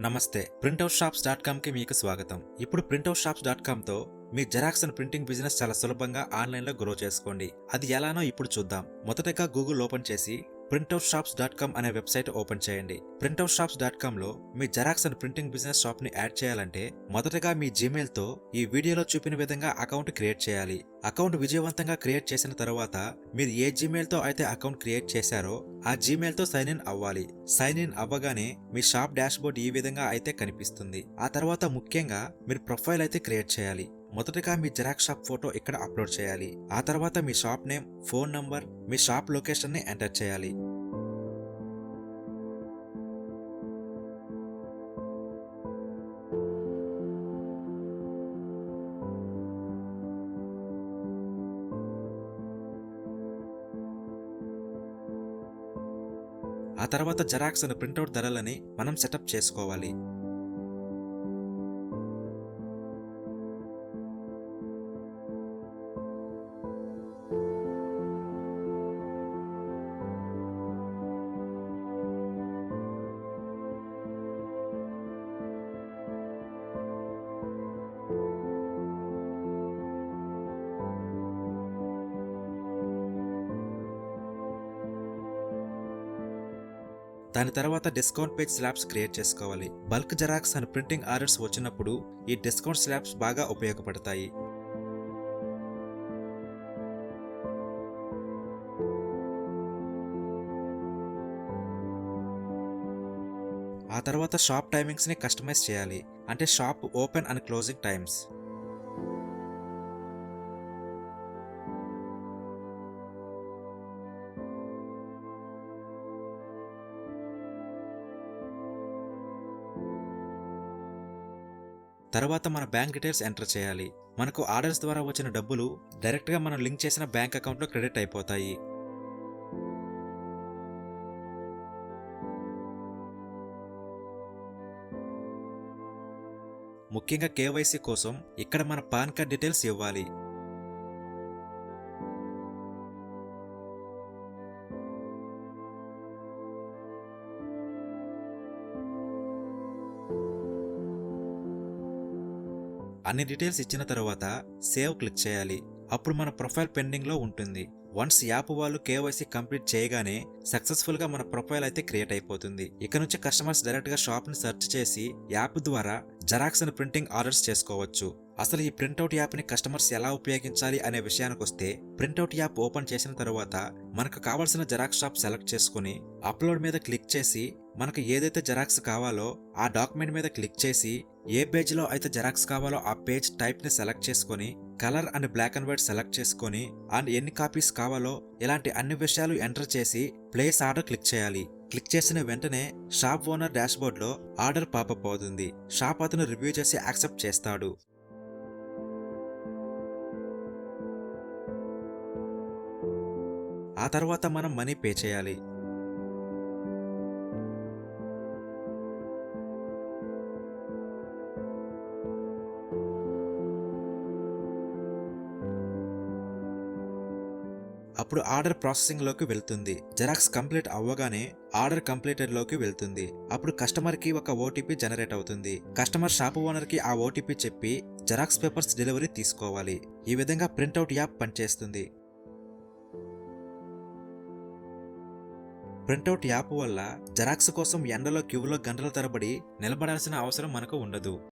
నమస్తే, ప్రింటౌట్షాప్స్.com కి మీకు స్వాగతం. ఇప్పుడు ప్రింటౌట్షాప్స్.com తో మీ జెరాక్స్ అండ్ ప్రింటింగ్ బిజినెస్ చాలా సులభంగా ఆన్లైన్లో గ్రో చేసుకోండి. అది ఎలానో ఇప్పుడు చూద్దాం. మొదటగా గూగుల్ ఓపెన్ చేసి ప్రింటౌట్షాప్స్.com అనే వెబ్సైట్ ఓపెన్ చేయండి. ప్రింటౌట్షాప్స్.com లో మీ xerox and printing business shop ని యాడ్ చేయాలంటే మొదటగా మీ జీమెయిల్ తో ఈ వీడియోలో చూపిన విధంగా అకౌంట్ క్రియేట్ చేయాలి. అకౌంట్ విజయవంతంగా క్రియేట్ చేసిన తర్వాత మీరు ఏ జీమెయిల్ తో అయితే అకౌంట్ క్రియేట్ చేశారో ఆ జీమెయిల్ తో సైన్ ఇన్ అవ్వాలి. సైన్ ఇన్ అవ్వగానే మీ షాప్ డాష్ బోర్డ్ ఈ విధంగా అయితే కనిపిస్తుంది. ఆ తర్వాత ముఖ్యంగా మీరు ప్రొఫైల్ అయితే క్రియేట్ చేయాలి. మొదటగా మీ జెరాక్స్ షాప్ ఫోటో ఇక్కడ అప్లోడ్ చేయాలి. ఆ తర్వాత మీ షాప్ నేమ్, ఫోన్ నంబర్, మీ షాప్ లొకేషన్ ని ఎంటర్ చేయాలి. ఆ తర్వాత జెరాక్స్ అండ్ ప్రింట్అవుట్ ధరలని మనం సెటప్ చేసుకోవాలి. దాని తర్వాత డిస్కౌంట్ పేజ్ స్లాబ్స్ క్రియేట్ చేసుకోవాలి. Bulk xerox and printing orders వచ్చినప్పుడు ఈ డిస్కౌంట్ స్లాబ్స్ బాగా ఉపయోగపడతాయి. ఆ తర్వాత షాప్ టైమింగ్స్ ని కస్టమైజ్ చేయాలి. అంటే shop open and closing times. తర్వాత మన బ్యాంక్ డీటెయిల్స్ ఎంటర్ చేయాలి. మనకు ఆర్డర్స్ ద్వారా వచ్చిన డబ్బులు డైరెక్ట్ గా మనం లింక్ చేసిన బ్యాంక్ అకౌంట్ లో క్రెడిట్ అయిపోతాయి. ముఖ్యంగా కేవైసీ కోసం ఇక్కడ మన పాన్ కార్డ్ డీటెయిల్స్ ఇవ్వాలి. అన్ని డీటెయిల్స్ ఇచ్చిన తర్వాత సేవ్ క్లిక్ చేయాలి. అప్పుడు మన ప్రొఫైల్ పెండింగ్ లో ఉంటుంది. వన్స్ యాప్ వాళ్ళు కేవైసీ కంప్లీట్ చేయగానే సక్సెస్ఫుల్ గా మన ప్రొఫైల్ అయితే క్రియేట్ అయిపోతుంది. ఇక నుంచి కస్టమర్స్ డైరెక్ట్ గా షాప్ ని సెర్చ్ చేసి యాప్ ద్వారా జెరాక్స్ అండ్ ప్రింటింగ్ ఆర్డర్స్ చేసుకోవచ్చు. అసలు ఈ ప్రింట్అవుట్ యాప్ ని కస్టమర్స్ ఎలా ఉపయోగించాలి అనే విషయానికి వస్తే, ప్రింట్అవుట్ యాప్ ఓపెన్ చేసిన తర్వాత మనకు కావాల్సిన జెరాక్స్ షాప్ సెలెక్ట్ చేసుకుని అప్లోడ్ మీద క్లిక్ చేసి మనకు ఏదైతే జెరాక్స్ కావాలో ఆ డాక్యుమెంట్ మీద క్లిక్ చేసి ఏ పేజ్ లో అయితే జెరాక్స్ కావాలో ఆ పేజ్ టైప్ ని సెలెక్ట్ చేసుకుని colour and black and white select చేసుకుని అండ్ ఎన్ని కాపీస్ కావాలో ఇలాంటి అన్ని విషయాలు ఎంటర్ చేసి ప్లేస్ ఆర్డర్ క్లిక్ చేయాలి. క్లిక్ చేసిన వెంటనే షాప్ ఓనర్ డాష్ బోర్డ్ లో ఆర్డర్ పాపప్ అవుతుంది. షాప్ అతను రివ్యూ చేసి యాక్సెప్ట్ చేస్తాడు. ఆ తర్వాత మనం మనీ పే చేయాలి. అప్పుడు ఆర్డర్ ప్రాసెసింగ్ లోకి వెళ్తుంది. జెరాక్స్ కంప్లీట్ అవ్వగానే ఆర్డర్ కంప్లీటెడ్ లోకి వెళ్తుంది. అప్పుడు కస్టమర్ కి ఒక ఓటీపీ జనరేట్ అవుతుంది. కస్టమర్ షాప్ ఓనర్ కి ఆ ఓటీపీ చెప్పి జెరాక్స్ పేపర్స్ డెలివరీ తీసుకోవాలి. ఈ విధంగా ప్రింట్అవుట్ యాప్ పనిచేస్తుంది. ప్రింట్అవుట్ యాప్ వల్ల జెరాక్స్ కోసం ఎండలో క్యూలో గంటల తరబడి నిలబడాల్సిన అవసరం మనకు ఉండదు.